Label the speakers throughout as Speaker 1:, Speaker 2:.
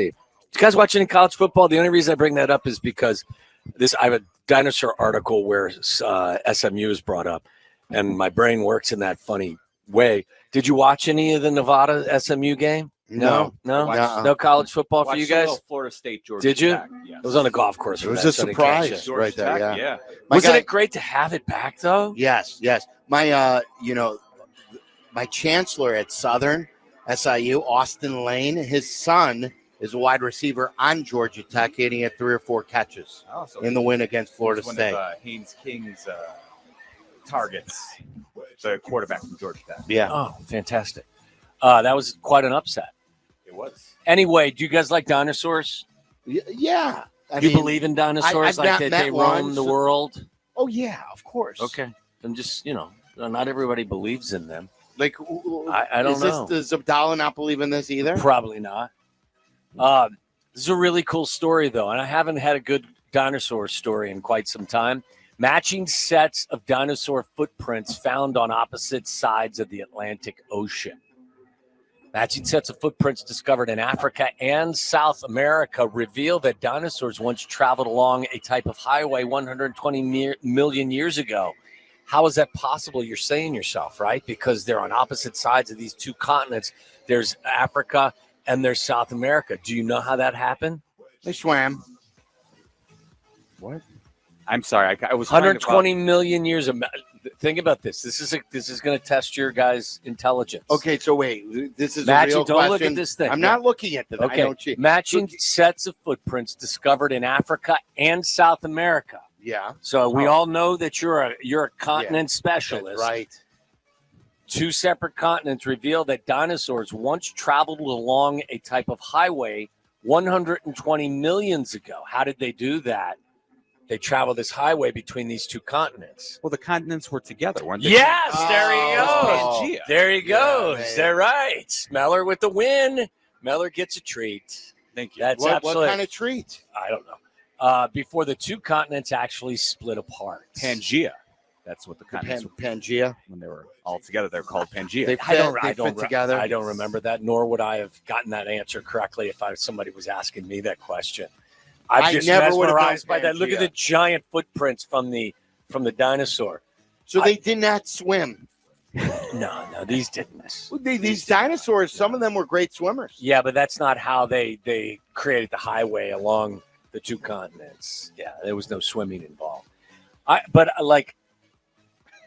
Speaker 1: You guys watch any college football? The only reason I bring that up is because I have a Dinosaur article where SMU is brought up, and my brain works in that funny way. Did you watch any of the Nevada SMU game? No college football for you guys.
Speaker 2: Florida State, Georgia.
Speaker 1: Did you?
Speaker 2: Tech, yes.
Speaker 1: It was on the golf course.
Speaker 3: It was a surprise right there.
Speaker 2: Yeah.
Speaker 1: Wasn't it great to have it back though?
Speaker 3: Yes. My my chancellor at Southern SIU, Austin Lane, his son is a wide receiver on Georgia Tech, and he had 3 or 4 catches in the win against Florida State.
Speaker 2: One of Haynes King's targets, the quarterback from Georgia Tech.
Speaker 3: Yeah.
Speaker 1: Oh, fantastic. That was quite an upset.
Speaker 2: It was.
Speaker 1: Anyway, do you guys like dinosaurs?
Speaker 3: Yeah.
Speaker 1: Do you believe in dinosaurs?
Speaker 3: I've
Speaker 1: like that they roam the world?
Speaker 3: Oh, yeah, of course.
Speaker 1: Okay. I'm just, not everybody believes in them.
Speaker 3: Like,
Speaker 1: I don't know.
Speaker 3: Does Abdallah not believe in this either?
Speaker 1: Probably not. This is a really cool story, though, and I haven't had a good dinosaur story in quite some time. Matching sets of dinosaur footprints found on opposite sides of the Atlantic Ocean. Matching sets of footprints discovered in Africa and South America reveal that dinosaurs once traveled along a type of highway 120 million years ago. How is that possible? You're saying yourself, right? Because they're on opposite sides of these two continents. There's Africa and there's South America. Do you know how that happened?
Speaker 3: They swam.
Speaker 2: What? I'm sorry. I was
Speaker 1: 120 million years of. Think about this. This is going to test your guys' intelligence.
Speaker 3: Okay, so wait. This is
Speaker 1: matching.
Speaker 3: a real
Speaker 1: don't
Speaker 3: question.
Speaker 1: Look at this thing.
Speaker 3: I'm not looking at the.
Speaker 1: Okay. Matching sets of footprints discovered in Africa and South America.
Speaker 3: Yeah.
Speaker 1: So we all know that you're a continent specialist.
Speaker 3: That's right.
Speaker 1: 2 separate continents reveal that dinosaurs once traveled along a type of highway 120 millions ago. How did they do that? They traveled this highway between these 2 continents.
Speaker 2: Well, the continents were together, weren't they?
Speaker 1: Yes, there you go.
Speaker 2: Pangea.
Speaker 1: There he goes.
Speaker 3: Man.
Speaker 1: They're right. Meller with the win. Meller gets a treat.
Speaker 2: Thank you.
Speaker 1: That's
Speaker 3: What
Speaker 1: absolutely.
Speaker 3: kind of treat?
Speaker 1: I don't know. Before the 2 continents actually split apart.
Speaker 2: Pangea. That's what the continents were.
Speaker 3: Pangea.
Speaker 2: When they were all together, they're called Pangea.
Speaker 3: They fit together.
Speaker 1: I don't remember that, nor would I have gotten that answer correctly if somebody was asking me that question. I'm just
Speaker 3: never would have
Speaker 1: mesmerized by
Speaker 3: gone
Speaker 1: that. Look at
Speaker 3: Pangea.
Speaker 1: the giant footprints from the dinosaur.
Speaker 3: So they did not swim.
Speaker 1: No, these didn't.
Speaker 3: These dinosaurs, some of them were great swimmers.
Speaker 1: Yeah, but that's not how they created the highway along the 2 continents. Yeah, there was no swimming involved. But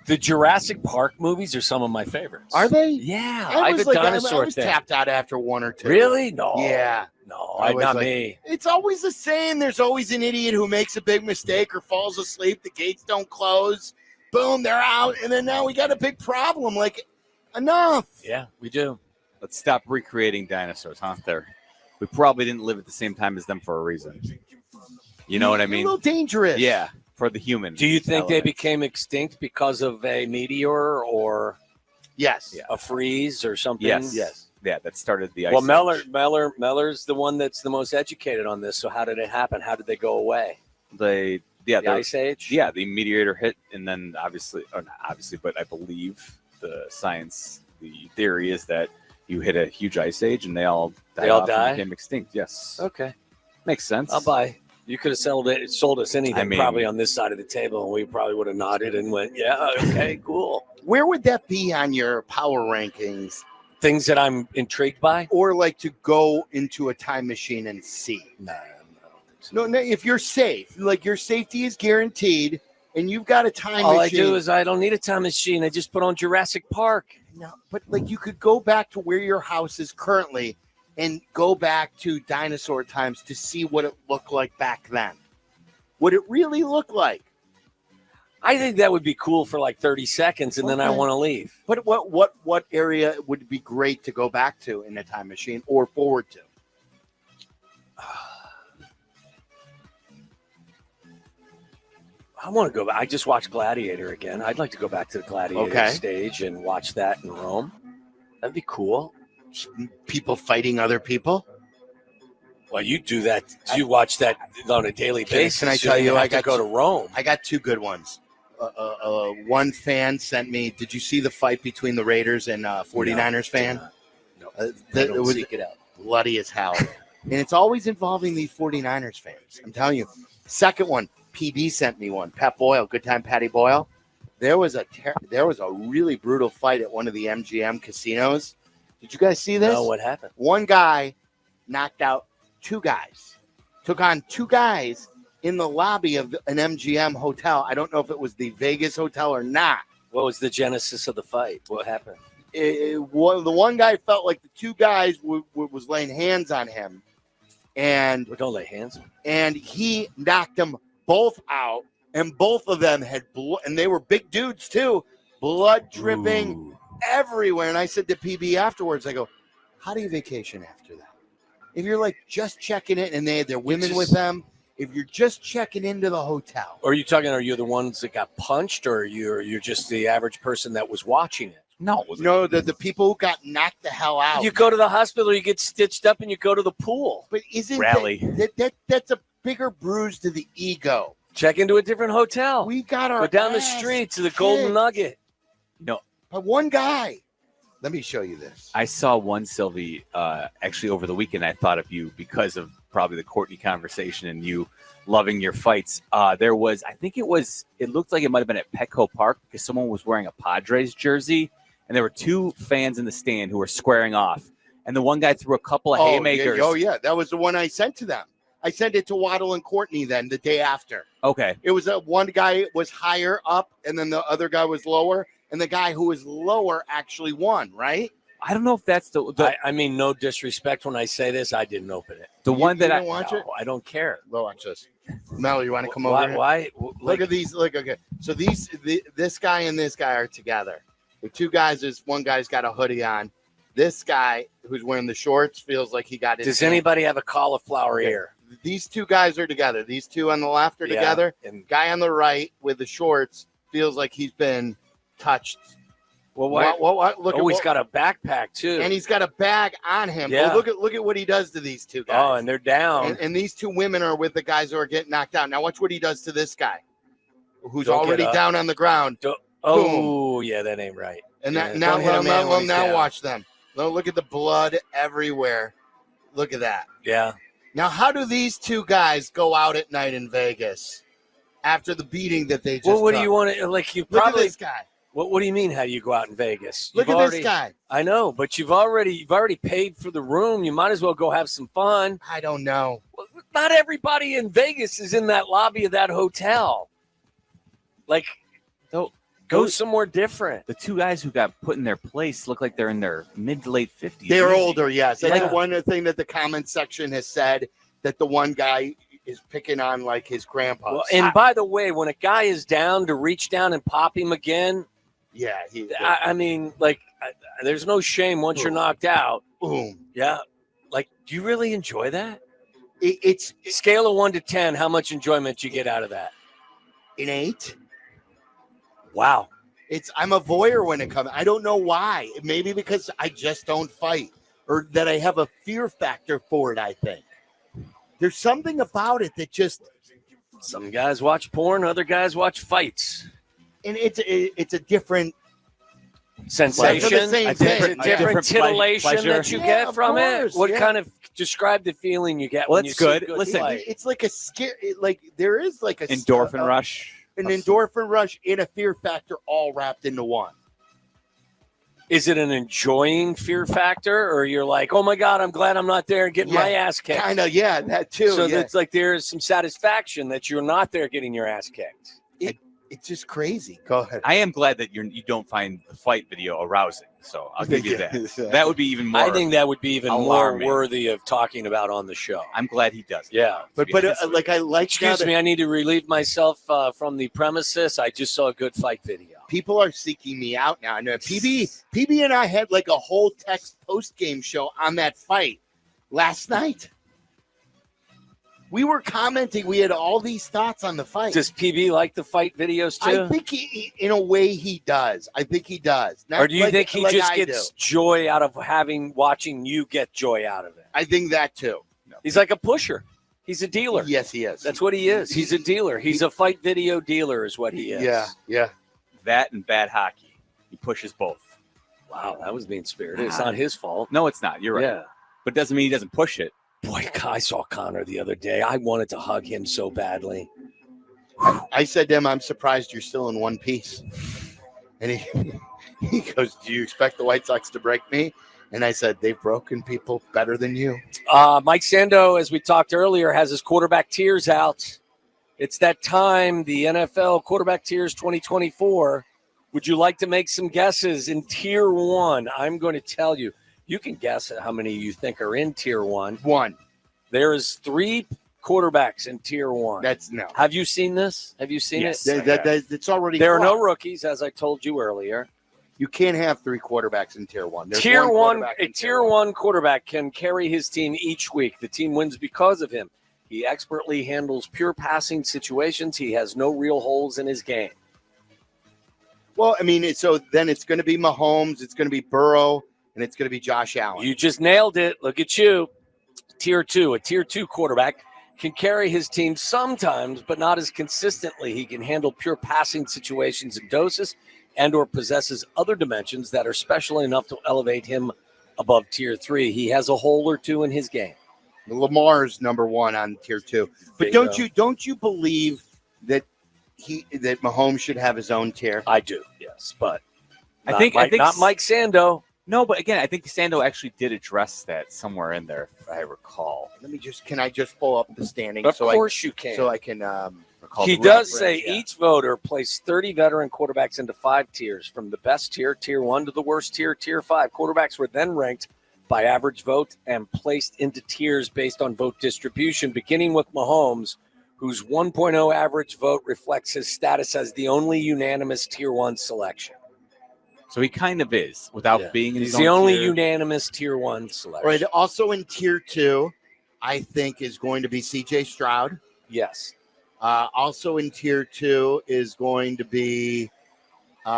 Speaker 1: the Jurassic Park movies are some of my favorites.
Speaker 3: Are they?
Speaker 1: Yeah,
Speaker 3: I
Speaker 1: have
Speaker 3: was
Speaker 1: a dinosaur
Speaker 3: I was
Speaker 1: thing.
Speaker 3: tapped out after 1 or 2.
Speaker 1: Really? No.
Speaker 3: Yeah.
Speaker 1: No,
Speaker 3: I was
Speaker 1: not
Speaker 3: like-
Speaker 1: me.
Speaker 3: It's always the same. There's always an idiot who makes a big mistake or falls asleep. The gates don't close. Boom, they're out. And then now we got a big problem. Like, enough.
Speaker 1: Yeah, we do.
Speaker 2: Let's stop recreating dinosaurs, huh? We probably didn't live at the same time as them for a reason. You know what I mean?
Speaker 3: A little dangerous.
Speaker 2: Yeah, for the human.
Speaker 1: Do you think they
Speaker 2: element.
Speaker 1: became extinct because of a meteor or
Speaker 3: Yes.
Speaker 2: Yeah.
Speaker 1: a freeze or something?
Speaker 2: Yes. Yeah, that started the ice
Speaker 1: Well,
Speaker 2: age.
Speaker 1: Meller's the one that's the most educated on this. So how did it happen? How did they go away?
Speaker 2: The
Speaker 1: Ice Age?
Speaker 2: Yeah, the meteor hit, and then but I believe the theory is that you hit a huge ice age, and they all
Speaker 1: all
Speaker 2: off
Speaker 1: die?
Speaker 2: and became extinct. Yes,
Speaker 1: Okay.
Speaker 2: makes sense.
Speaker 1: I'll buy. You could have sold us anything
Speaker 2: I mean-
Speaker 1: probably on this side of the table, and we probably would have nodded and went, yeah, okay, cool.
Speaker 3: Where would that be on your power rankings?
Speaker 1: Things that I'm intrigued by?
Speaker 3: Or like to go into a time machine and see?
Speaker 1: No, I don't think so.
Speaker 3: No, if you're safe, like your safety is guaranteed, and you've got a time
Speaker 1: All
Speaker 3: machine.
Speaker 1: I do is I don't need a time machine. I just put on Jurassic Park.
Speaker 3: No, but like you could go back to where your house is currently and go back to dinosaur times to see what it looked like back then. What it really looked like.
Speaker 1: I think that would be cool for like 30 seconds, and then I
Speaker 3: Okay.
Speaker 1: want to leave.
Speaker 3: But what area would be great to go back to in a time machine or forward to?
Speaker 1: I want to go back. I just watched Gladiator again. I'd like to go back to the Gladiator
Speaker 3: Okay.
Speaker 1: stage and watch that in Rome. That'd be cool.
Speaker 3: People fighting other people?
Speaker 1: Well, you do that. You watch that on a daily basis.
Speaker 3: Can I tell you,
Speaker 1: I
Speaker 3: I
Speaker 1: got
Speaker 3: got
Speaker 1: to go to Rome.
Speaker 3: I got 2 good ones. One fan sent me, did you see the fight between the Raiders and 49ers fan?
Speaker 1: No,
Speaker 3: It
Speaker 1: don't
Speaker 3: was
Speaker 1: seek it out.
Speaker 3: bloody as hell. And it's always involving these 49ers fans. I'm telling you. Second one, PB sent me one. Pat Boyle, Good Time Patty Boyle. There was a really brutal fight at one of the MGM casinos. Did you guys see this?
Speaker 1: No, what happened?
Speaker 3: One guy knocked out two guys. Took on two guys in the lobby of an MGM hotel. I don't know if it was the Vegas hotel or not.
Speaker 1: What was the genesis of the fight? What happened?
Speaker 3: The one guy felt like the two guys was laying hands on him. And
Speaker 1: Well, don't lay hands on him.
Speaker 3: and he knocked them both out, and both of them had blood, and they were big dudes too, blood dripping
Speaker 1: Ooh.
Speaker 3: everywhere. And I said to PB afterwards, I go, how do you vacation after that? If you're like just checking in and they had their women with them, if you're just checking into the hotel.
Speaker 1: Are you the ones that got punched, or you're just the average person that was watching it?
Speaker 2: No,
Speaker 3: The people who got knocked the hell out.
Speaker 1: You go to the hospital, you get stitched up, and you go to the pool.
Speaker 3: But isn't
Speaker 2: Rally.
Speaker 3: that's a bigger bruise to the ego.
Speaker 1: Check into a different hotel.
Speaker 3: We got our
Speaker 1: Go down the
Speaker 3: ass
Speaker 1: street to the Golden
Speaker 3: kicked
Speaker 1: Nugget.
Speaker 3: by one guy. Let me show you this.
Speaker 2: I saw one, Sylvie, actually over the weekend. I thought of you because of probably the Courtney conversation and you loving your fights. There was, it looked like it might have been at Petco Park because someone was wearing a Padres jersey and there were two fans in the stand who were squaring off. And the one guy threw a couple of haymakers.
Speaker 3: Yeah. That was the one I sent to them. I sent it to Waddle and Courtney then the day after.
Speaker 2: Okay.
Speaker 3: It was one guy was higher up and then the other guy was lower. And the guy who was lower actually won, right?
Speaker 2: I don't know if that's
Speaker 1: I mean, no disrespect when I say this. I didn't open it.
Speaker 2: the one that
Speaker 3: didn't watch it.
Speaker 1: I don't care.
Speaker 3: Watch this. Mel, you want to come
Speaker 1: Why?
Speaker 3: over here?
Speaker 1: Why?
Speaker 3: Look at these. Look, okay. So this guy and this guy are together. The two guys one guy's got a hoodie on. This guy who's wearing the shorts feels like he got his.
Speaker 1: Does anybody have a cauliflower ear?
Speaker 3: These two guys are together. These two on the left are
Speaker 1: Yeah,
Speaker 3: together.
Speaker 1: and-
Speaker 3: Guy on the right with the shorts feels like he's been touched.
Speaker 1: Well, why?
Speaker 3: What? Look at
Speaker 1: He's
Speaker 3: what,
Speaker 1: got a backpack too.
Speaker 3: and he's got a bag on him.
Speaker 1: Yeah.
Speaker 3: Oh, look at what he does to these two guys.
Speaker 1: Oh, and they're down.
Speaker 3: And these two women are with the guys who are getting knocked out. Now watch what he does to this guy, who's
Speaker 1: Don't
Speaker 3: already
Speaker 1: get up.
Speaker 3: down on the ground.
Speaker 1: Oh, yeah, that ain't right.
Speaker 3: And
Speaker 1: Yeah,
Speaker 3: now
Speaker 1: don't hit a man when he's down.
Speaker 3: watch them. Look at the blood everywhere. Look at that.
Speaker 1: Yeah.
Speaker 3: Now, how do these two guys go out at night in Vegas after the beating that they just
Speaker 1: Well, what do
Speaker 3: took?
Speaker 1: you want to like? You
Speaker 3: Look
Speaker 1: probably.
Speaker 3: at this guy.
Speaker 1: What do you mean? How do you go out in Vegas?
Speaker 3: Look
Speaker 1: You've
Speaker 3: at
Speaker 1: already,
Speaker 3: this guy.
Speaker 1: I know, but you've already paid for the room. You might as well go have some fun.
Speaker 3: I don't know.
Speaker 1: Well, not everybody in Vegas is in that lobby of that hotel. Like, go somewhere different.
Speaker 2: the two guys who got put in their place look like they're in their mid to late 50s.
Speaker 3: They're older, yes. That's
Speaker 1: Yeah.
Speaker 3: the one thing that the comment section has said, that the one guy is picking on like his grandpa.
Speaker 1: Well, and by the way, when a guy is down, to reach down and pop him again,
Speaker 3: yeah,
Speaker 1: I mean, like, there's no shame once you're knocked out.
Speaker 3: boom.
Speaker 1: Yeah. Like, do you really enjoy that?
Speaker 3: It's
Speaker 1: Scale of 1 to 10, how much enjoyment you get out of that?
Speaker 3: an 8.
Speaker 1: Wow.
Speaker 3: I'm a voyeur when it comes. I don't know why. Maybe because I just don't fight, or that I have a fear factor for it. I think there's something about it that just,
Speaker 1: Some guys watch porn, other guys watch fights.
Speaker 3: and it's a different.
Speaker 1: Sensation,
Speaker 3: They're the same
Speaker 1: a
Speaker 3: thing.
Speaker 1: different titillation
Speaker 2: pleasure.
Speaker 1: that you
Speaker 3: Yeah,
Speaker 1: get
Speaker 3: of
Speaker 1: from
Speaker 3: course,
Speaker 1: it. What
Speaker 3: yeah.
Speaker 1: kind of describe the feeling you get?
Speaker 2: Well,
Speaker 1: when
Speaker 2: that's
Speaker 1: you see
Speaker 2: good.
Speaker 1: a
Speaker 2: Listen,
Speaker 1: fight?
Speaker 3: It's like a scare. Like there is like a
Speaker 2: Endorphin rush.
Speaker 3: an endorphin rush, and a fear factor all wrapped into one.
Speaker 1: Is it an enjoying fear factor, or you're like, oh my god, I'm glad I'm not there and getting
Speaker 3: Yeah,
Speaker 1: my ass kicked?
Speaker 3: Kind of, yeah, that too.
Speaker 1: So
Speaker 3: yeah.
Speaker 1: that's like there's some satisfaction that you're not there getting your ass kicked.
Speaker 3: It's just crazy. Go ahead.
Speaker 2: I am glad that you don't find the fight video arousing. So I'll give you that.
Speaker 3: Yeah.
Speaker 2: That would be even more.
Speaker 1: I think that would be even
Speaker 2: alarming.
Speaker 1: more worthy of talking about on the show.
Speaker 2: I'm glad he does.
Speaker 1: Yeah.
Speaker 3: But like I like.
Speaker 1: Excuse me, I need to relieve myself from the premises. I just saw a good fight video.
Speaker 3: People are seeking me out now. I know PB and I had like a whole text post game show on that fight last night. We were commenting. We had all these thoughts on the fight.
Speaker 1: Does PB like the fight videos too?
Speaker 3: I think he, in a way, he does. I think he does. Not
Speaker 1: or do you
Speaker 3: like-
Speaker 1: think he
Speaker 3: like
Speaker 1: just
Speaker 3: I
Speaker 1: gets
Speaker 3: do.
Speaker 1: joy out of watching you get joy out of it?
Speaker 3: I think that too.
Speaker 1: He's like a pusher. He's a dealer.
Speaker 3: Yes, he is.
Speaker 1: That's what he is. He's a dealer. He's a fight video dealer is what he is.
Speaker 3: Yeah.
Speaker 2: That and bad hockey. He pushes both.
Speaker 1: Wow, that was being spirited. It's not his fault.
Speaker 2: No, it's not. You're right.
Speaker 1: Yeah.
Speaker 2: But it doesn't mean he doesn't push it.
Speaker 1: Boy, I saw Connor the other day. I wanted to hug him so badly.
Speaker 3: I said to him, I'm surprised you're still in one piece. And he goes, do you expect the White Sox to break me? And I said, they've broken people better than you.
Speaker 1: Mike Sando, as we talked earlier, has his quarterback tiers out. It's that time, the NFL quarterback tiers 2024. Would you like to make some guesses in tier 1? I'm going to tell you. You can guess how many you think are in tier 1.
Speaker 3: One.
Speaker 1: There is 3 quarterbacks in tier 1.
Speaker 3: That's no.
Speaker 1: Have you seen this? Have you seen
Speaker 2: Yes.
Speaker 1: it?
Speaker 3: It's already.
Speaker 1: There are no
Speaker 3: flawed.
Speaker 1: rookies, as I told you earlier.
Speaker 3: You can't have 3 quarterbacks in tier 1. There's
Speaker 1: Tier 1,
Speaker 3: quarterback
Speaker 1: a
Speaker 3: in
Speaker 1: tier 1 quarterback can carry his team each week. The team wins because of him. He expertly handles pure passing situations. He has no real holes in his game.
Speaker 3: Well, I mean, so then it's going to be Mahomes, it's going to be Burrow, and it's going to be Josh Allen.
Speaker 1: You just nailed it. Look at you. Tier 2, a tier 2 quarterback can carry his team sometimes, but not as consistently. He can handle pure passing situations in doses and or possesses other dimensions that are special enough to elevate him above tier 3. He has a hole or two in his game.
Speaker 3: Lamar's number 1 on tier 2. But don't you believe that Mahomes should have his own tier?
Speaker 1: I do, yes, but
Speaker 2: I think
Speaker 1: not Mike Sando.
Speaker 2: No, but again, I think Sando actually did address that somewhere in there, if I recall.
Speaker 3: Can I just pull up the standings?
Speaker 1: Of course you can.
Speaker 3: So I can recall.
Speaker 1: He
Speaker 3: the
Speaker 1: does
Speaker 3: reference,
Speaker 1: say
Speaker 3: yeah.
Speaker 1: each voter placed 30 veteran quarterbacks into 5 tiers, from the best tier, tier 1, to the worst tier, tier 5. Quarterbacks were then ranked by average vote and placed into tiers based on vote distribution, beginning with Mahomes, whose 1.0 average vote reflects his status as the only unanimous tier 1 selection.
Speaker 2: So he kind of is, without being in his
Speaker 1: He's
Speaker 2: own
Speaker 1: the only
Speaker 2: tier.
Speaker 1: unanimous tier 1 selection.
Speaker 3: Right. Also in tier 2, I think is going to be C.J. Stroud.
Speaker 1: Yes.
Speaker 3: Also in tier 2 is going to be,
Speaker 1: It's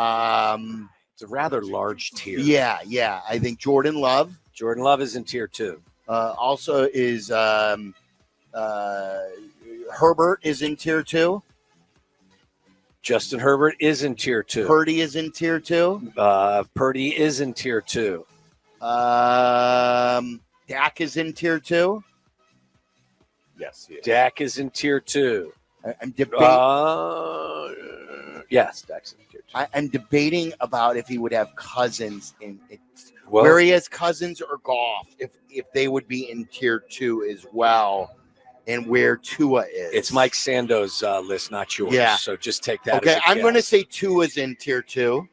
Speaker 1: a rather large tier.
Speaker 3: yeah. I think Jordan Love.
Speaker 1: Jordan Love is in tier 2.
Speaker 3: Also is Herbert is in tier 2.
Speaker 1: Justin Herbert is in tier 2.
Speaker 3: Purdy is in tier 2.
Speaker 1: Purdy is in tier 2.
Speaker 3: Dak is in tier 2.
Speaker 2: Yes, he is.
Speaker 1: Dak is in tier 2.
Speaker 3: I'm debating.
Speaker 1: Yes, Dak's in tier 2.
Speaker 3: I'm debating about if he would have Cousins in it,
Speaker 1: Well,
Speaker 3: where he has Cousins or Goff, if they would be in tier 2 as well, and where Tua is.
Speaker 1: it's Mike Sando's list, not yours.
Speaker 3: Yeah.
Speaker 1: So just take that.
Speaker 3: Okay,
Speaker 1: as a
Speaker 3: I'm going to
Speaker 1: guess.
Speaker 3: say Tua's in tier 2.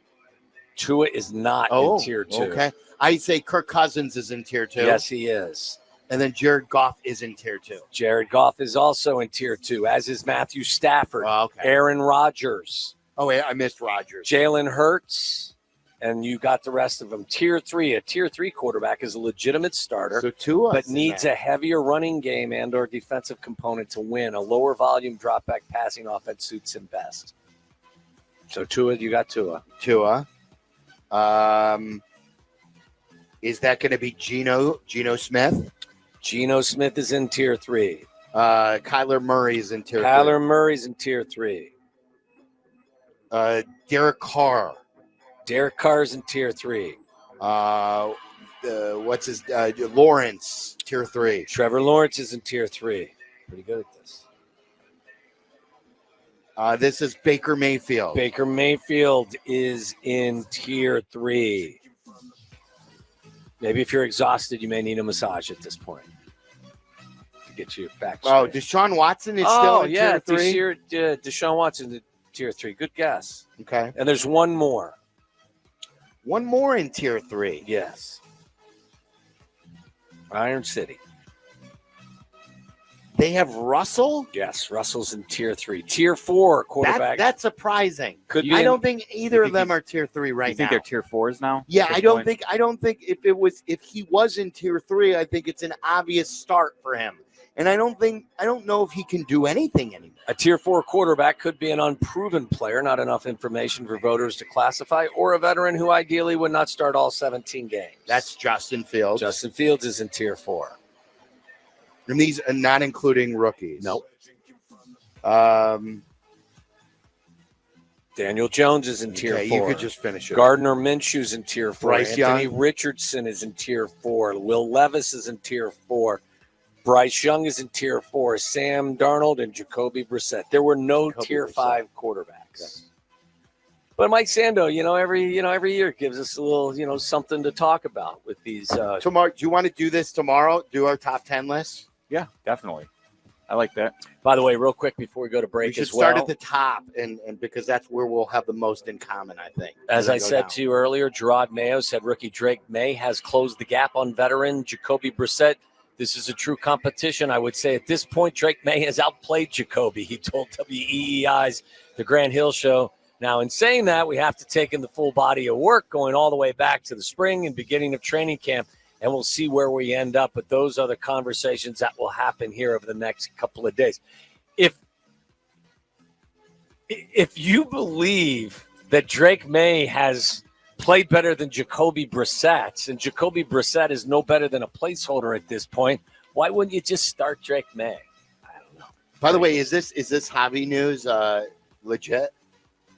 Speaker 1: Tua is not in tier 2.
Speaker 3: Okay. I say Kirk Cousins is in tier 2.
Speaker 1: Yes, he is.
Speaker 3: And then Jared Goff is in tier 2.
Speaker 1: Jared Goff is also in tier 2, as is Matthew Stafford,
Speaker 3: Oh, okay.
Speaker 1: Aaron Rodgers,
Speaker 3: Oh, wait, I missed Rodgers.
Speaker 1: Jalen Hurts, and you got the rest of them. Tier 3, a tier 3 quarterback is a legitimate starter,
Speaker 3: So Tua,
Speaker 1: but needs a heavier running game and or defensive component to win. A lower volume drop back passing offense suits him best. So Tua, you got Tua.
Speaker 3: Tua. Is that going to be Geno Smith?
Speaker 1: Geno Smith is in tier 3.
Speaker 3: Kyler Murray is in tier 3.
Speaker 1: Kyler Murray's in tier 3.
Speaker 3: Derek Carr.
Speaker 1: Derek Carr's in tier 3.
Speaker 3: What's his Lawrence, tier 3.
Speaker 1: Trevor Lawrence is in tier 3. Pretty good at this.
Speaker 3: This is Baker Mayfield.
Speaker 1: Baker Mayfield is in tier 3. Maybe if you're exhausted, you may need a massage at this point to get you back.
Speaker 3: Oh,
Speaker 1: straight.
Speaker 3: Deshaun Watson is still in tier 3.
Speaker 1: Deshaun Watson in tier 3. Good guess.
Speaker 3: Okay.
Speaker 1: And there's one more.
Speaker 3: One more in tier 3.
Speaker 1: Yes. Iron City.
Speaker 3: They have Russell?
Speaker 1: Yes, Russell's in tier 3. Tier 4 quarterback.
Speaker 3: That's surprising.
Speaker 1: Could be
Speaker 3: I
Speaker 1: in-
Speaker 3: don't think either of
Speaker 2: think
Speaker 3: them are tier 3 right
Speaker 2: You think
Speaker 3: now.
Speaker 2: they're tier 4s now?
Speaker 3: Yeah,
Speaker 2: at this
Speaker 3: I don't
Speaker 2: point?
Speaker 3: think if he was in tier 3, I think it's an obvious start for him. And I don't know if he can do anything anymore.
Speaker 1: A tier 4 quarterback could be an unproven player, not enough information for voters to classify, or a veteran who ideally would not start all 17 games.
Speaker 3: That's Justin Fields.
Speaker 1: Justin Fields is in tier 4.
Speaker 3: And these are not including rookies.
Speaker 1: Nope.
Speaker 3: Okay,
Speaker 1: Daniel Jones is in tier 4.
Speaker 3: you could just finish it.
Speaker 1: Gardner Minshew's in tier 4.
Speaker 3: Bryce
Speaker 1: Anthony
Speaker 3: Young.
Speaker 1: Richardson is in tier 4. Will Levis is in tier 4. Bryce Young is in tier 4, Sam Darnold and Jacoby Brissett. There were no
Speaker 3: Jacoby
Speaker 1: tier
Speaker 3: Brissett.
Speaker 1: 5 quarterbacks. But Mike Sando, every year gives us a little, something to talk about with these.
Speaker 3: Tomorrow, do you want to do this tomorrow? Do our top 10 list?
Speaker 2: Yeah, definitely. I like that.
Speaker 1: By the way, real quick before we go to
Speaker 3: We
Speaker 1: break
Speaker 3: should
Speaker 1: as well.
Speaker 3: start at the top, and because that's where we'll have the most in common, I think.
Speaker 1: As
Speaker 3: And
Speaker 1: I
Speaker 3: then go
Speaker 1: said
Speaker 3: down.
Speaker 1: to you earlier, Gerard Mayo said rookie Drake May has closed the gap on veteran Jacoby Brissett. This is a true competition. I would say at this point, Drake May has outplayed Jacoby. He told WEEI's The Grant Hill Show. Now, in saying that, we have to take in the full body of work going all the way back to the spring and beginning of training camp, and we'll see where we end up. But those are the conversations that will happen here over the next couple of days. If you believe that Drake May has played better than Jacoby Brissett, and Jacoby Brissett is no better than a placeholder at this point, why wouldn't you just start Drake May? I don't know.
Speaker 3: By the way, is this hobby news legit?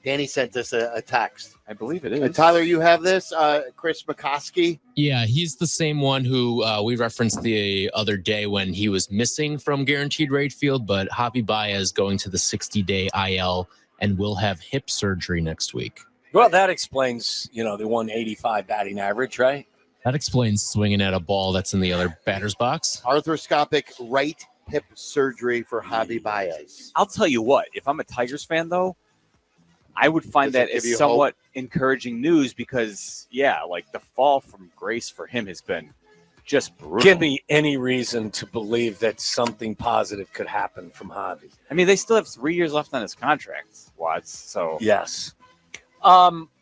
Speaker 3: Danny sent us a text.
Speaker 2: I believe it is.
Speaker 3: Tyler, you have this? Chris McCoskey?
Speaker 4: Yeah, he's the same one who we referenced the other day when he was missing from Guaranteed Rate Field, but Javier Baez going to the 60-day IL and will have hip surgery next week.
Speaker 1: Well, that explains, the 185 batting average, right?
Speaker 4: That explains swinging at a ball that's in the other batter's box.
Speaker 3: Arthroscopic right hip surgery for Javi Baez.
Speaker 2: I'll tell you what, if I'm a Tigers fan, though, I would find
Speaker 3: Does it
Speaker 2: that
Speaker 3: give you
Speaker 2: as somewhat encouraging news because, the fall from grace for him has been just brutal.
Speaker 1: Give me any reason to believe that something positive could happen from Javi.
Speaker 2: I mean, they still have 3 years left on his contract, Watts. So
Speaker 1: Yes.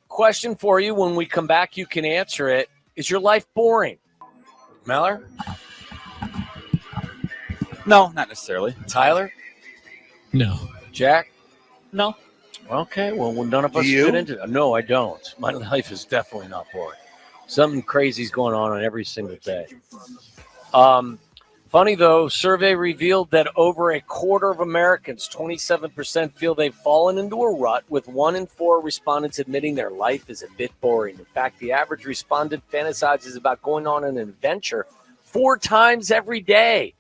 Speaker 1: Question for you. When we come back, you can answer it. Is your life boring? Meller?
Speaker 2: no, not necessarily.
Speaker 1: Tyler?
Speaker 4: No.
Speaker 1: Jack?
Speaker 2: No.
Speaker 1: Okay, well, none of
Speaker 3: Do
Speaker 1: us
Speaker 3: you?
Speaker 1: fit into that. No, I don't. My life is definitely not boring. Something crazy is going on every single day. Funny, though, survey revealed that over a quarter of Americans, 27%, feel they've fallen into a rut, with 1 in 4 respondents admitting their life is a bit boring. In fact, the average respondent fantasizes about going on an adventure 4 times every day,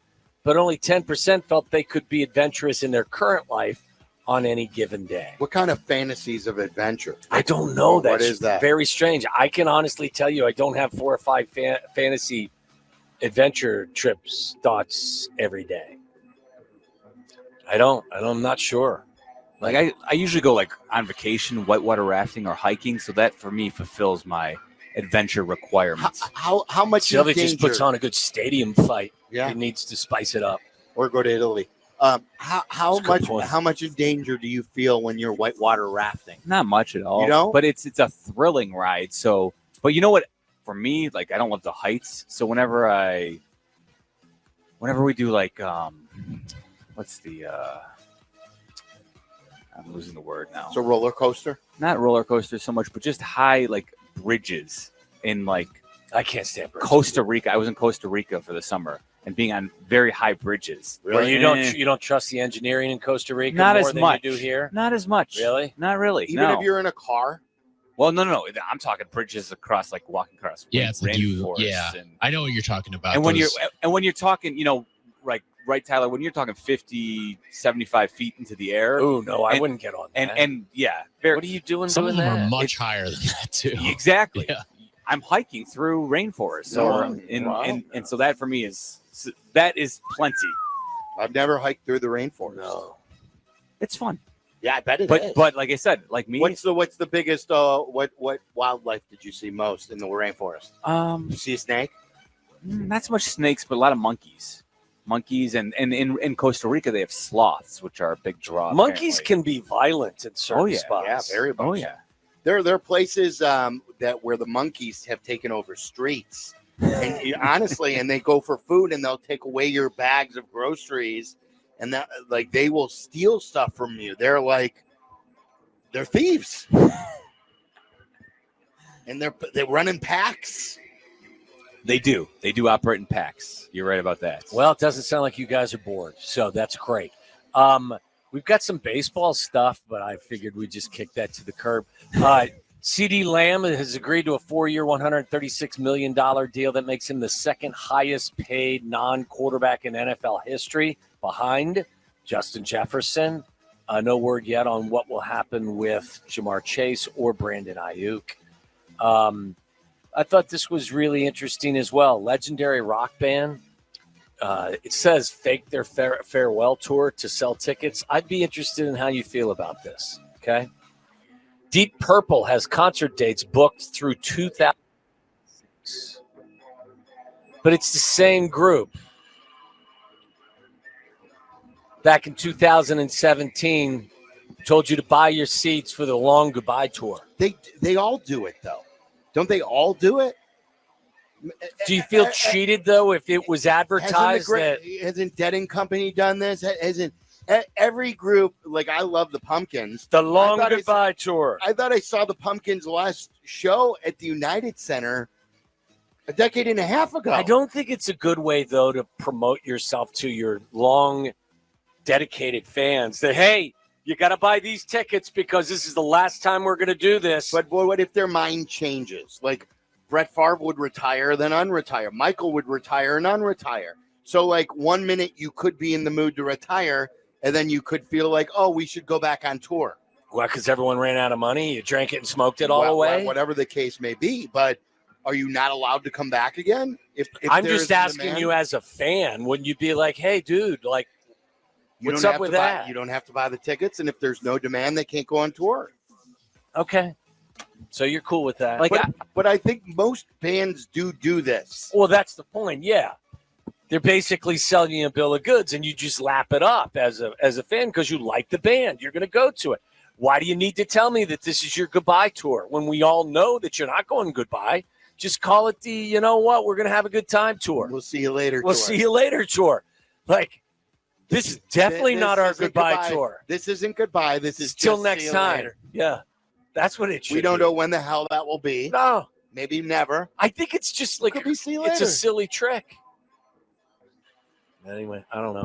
Speaker 1: but only 10% felt they could be adventurous in their current life on any given day.
Speaker 3: What kind of fantasies of adventure?
Speaker 1: I don't know.
Speaker 3: What
Speaker 1: That's
Speaker 3: is that?
Speaker 1: very strange. I can honestly tell you I don't have 4 or 5 fantasy adventure trips thoughts every day. I'm not sure.
Speaker 2: Like I usually go like on vacation, whitewater rafting or hiking. So that for me fulfills my adventure requirements.
Speaker 3: How much
Speaker 1: Shelby
Speaker 3: danger?
Speaker 1: just puts on a good stadium fight.
Speaker 3: Yeah,
Speaker 1: He needs to spice it up.
Speaker 3: or go to Italy. How
Speaker 1: That's a good point.
Speaker 3: much of danger do you feel when you're whitewater rafting?
Speaker 2: Not much at all.
Speaker 3: You don't?
Speaker 2: But it's a thrilling ride. So, but you know what? For me, like I don't love the heights. So whenever we do like what's the I'm losing the word now.
Speaker 3: It's a roller coaster.
Speaker 2: Not roller coasters so much, but just high like bridges in like
Speaker 1: I can't stand bridges.
Speaker 2: Costa Rica. I was in Costa Rica for the summer and being on very high bridges.
Speaker 1: Well, you
Speaker 2: Eh,
Speaker 1: don't trust the engineering in Costa Rica
Speaker 2: Not
Speaker 1: more
Speaker 2: as
Speaker 1: than
Speaker 2: much.
Speaker 1: you do here?
Speaker 2: Not as much.
Speaker 1: Really?
Speaker 2: Not really.
Speaker 3: Even
Speaker 2: no.
Speaker 3: if you're in a car.
Speaker 2: Well, no. I'm talking bridges across, like walking across.
Speaker 4: Yeah, it's like you.
Speaker 2: rainforest
Speaker 4: Yeah,
Speaker 2: and,
Speaker 4: I know what you're talking about.
Speaker 2: and when
Speaker 4: Those-
Speaker 2: you're talking, like right, Tyler, when you're talking 50, 75 feet into the air,
Speaker 1: Oh no, I
Speaker 2: And-
Speaker 1: wouldn't get on that.
Speaker 2: and yeah, very
Speaker 1: what are you doing
Speaker 4: some of
Speaker 1: doing
Speaker 4: them
Speaker 1: that?
Speaker 4: are much higher than that too.
Speaker 2: exactly.
Speaker 4: Yeah.
Speaker 2: I'm hiking through rainforest, so
Speaker 1: Wow.
Speaker 2: and so that for me is plenty.
Speaker 3: I've never hiked through the rainforest.
Speaker 1: No.
Speaker 2: It's fun,
Speaker 3: Yeah, I bet it is.
Speaker 2: but like I said, like me,
Speaker 3: What's the biggest what wildlife did you see most in the rainforest? You see a snake?
Speaker 2: not so much snakes, but a lot of monkeys. And in Costa Rica they have sloths, which are a big draw.
Speaker 1: Monkeys
Speaker 2: apparently.
Speaker 1: can be violent in certain
Speaker 2: Oh, yeah.
Speaker 1: spots.
Speaker 3: Yeah, very much.
Speaker 2: Oh yeah.
Speaker 3: There are places that where the monkeys have taken over streets, and honestly, and they go for food, and they'll take away your bags of groceries, and that like they will steal stuff from you. They're thieves, and they run in packs.
Speaker 2: They do operate in packs. You're right about that.
Speaker 1: Well, it doesn't sound like you guys are bored, so that's great. We've got some baseball stuff, but I figured we'd just kick that to the curb. CeeDee Lamb has agreed to a 4-year, $136 million deal that makes him the second highest paid non-quarterback in NFL history, behind Justin Jefferson. No word yet on what will happen with Jamar Chase or Brandon Ayuk. I thought this was really interesting as well. Legendary rock band. It says fake their farewell tour to sell tickets. I'd be interested in how you feel about this. Okay. Deep Purple has concert dates booked through 2006. But it's the same group. Back in 2017, told you to buy your seats for the long goodbye tour.
Speaker 3: They all do it, though. Don't they all do it?
Speaker 1: Do you feel cheated, though, if it was advertised
Speaker 3: hasn't Dead and Company done this? Hasn't every group, like I love the Pumpkins.
Speaker 1: The long goodbye tour.
Speaker 3: I thought I saw the Pumpkins last show at the United Center a decade and a half ago.
Speaker 1: I don't think it's a good way, though, to promote yourself to your long, dedicated fans that, hey, you got to buy these tickets because this is the last time we're going to do this.
Speaker 3: But boy, what if their mind changes? Like Brett Favre would retire, then unretire. Michael would retire and unretire. So like 1 minute you could be in the mood to retire, and then you could feel like, oh, we should go back on tour.
Speaker 1: Well, because everyone ran out of money. You drank it and smoked it all away.
Speaker 3: Whatever the case may be. But are you not allowed to come back again? If
Speaker 1: I'm just asking you as a fan, wouldn't you be like, hey, dude, like, what's up with that?
Speaker 3: You don't have to buy the tickets, and if there's no demand, they can't go on tour.
Speaker 1: Okay. So you're cool with that.
Speaker 3: But I think most bands do this.
Speaker 1: Well, that's the point, yeah. They're basically selling you a bill of goods, and you just lap it up as a fan because you like the band. You're going to go to it. Why do you need to tell me that this is your goodbye tour when we all know that you're not going goodbye? Just call it the, you know what, we're going to have a good time tour.
Speaker 3: We'll see you later
Speaker 1: We'll see you later tour. Like, this is definitely not our goodbye tour.
Speaker 3: This isn't goodbye. This is
Speaker 1: till
Speaker 3: just
Speaker 1: next time.
Speaker 3: Later.
Speaker 1: Yeah, that's what it should be.
Speaker 3: We don't know when the hell that will be.
Speaker 1: No.
Speaker 3: Maybe never.
Speaker 1: I think it's just like,
Speaker 3: Could we see you later?
Speaker 1: It's a silly trick. Anyway, I don't know.